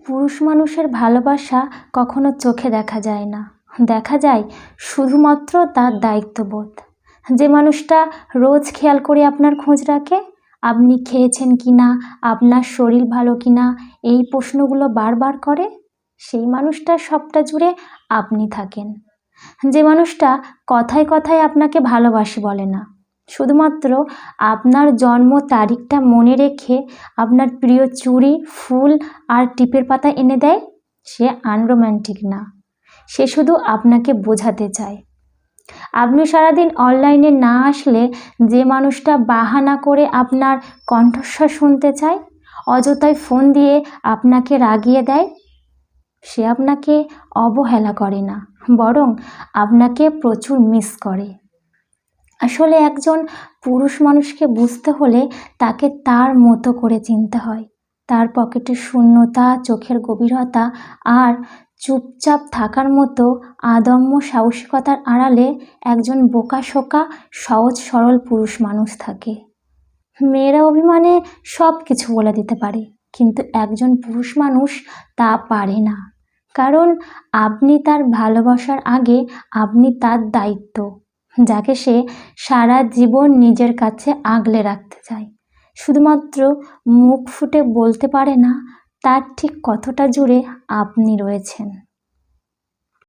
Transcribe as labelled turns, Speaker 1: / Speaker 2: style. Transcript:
Speaker 1: পুরুষ মানুষের ভালোবাসা কখনো চোখে দেখা যায় না, দেখা যায় শুধুমাত্র তার দায়িত্ববোধ। যে মানুষটা রোজ খেয়াল করে আপনার খোঁজ রাখে, আপনি খেয়েছেন কিনা, আপনার শরীর ভালো কিনা, এই প্রশ্নগুলো বারবার করে, সেই মানুষটার সবটা জুড়ে আপনি থাকেন। যে মানুষটা কথায় কথায় আপনাকে ভালোবাসি বলে না, শুধুমাত্র আপনার জন্ম তারিখটা মনে রেখে আপনার প্রিয় চুড়ি, ফুল আর টিপের পাতা এনে দেয়, সে আনরোম্যান্টিক না, সে শুধু আপনাকে বোঝাতে চায়। আপনি সারাদিন অনলাইনে না আসলে যে মানুষটা বাহানা করে আপনার কণ্ঠস্বর শুনতে চায়, অযথায় ফোন দিয়ে আপনাকে রাগিয়ে দেয়, সে আপনাকে অবহেলা করে না, বরং আপনাকে প্রচুর মিস করে। আসলে একজন পুরুষ মানুষকে বুঝতে হলে তাকে তার মতো করে চিনতে হয়। তার পকেটের শূন্যতা, চোখের গভীরতা আর চুপচাপ থাকার মতো আদম্য সাহসিকতার আড়ালে একজন বোকাশোকা সহজ সরল পুরুষ মানুষ থাকে। মেয়েরা অভিমানে সব কিছু বলে দিতে পারে, কিন্তু একজন পুরুষ মানুষ তা পারে না, কারণ আপনি তার ভালোবাসার আগে আপনি তার দায়িত্ব, যাকে সে সারা জীবন নিজের কাছে আগলে রাখতে চায়। শুধুমাত্র মুখ ফুটে বলতে পারে না তার ঠিক কতটা জুড়ে আপনি রয়েছেন।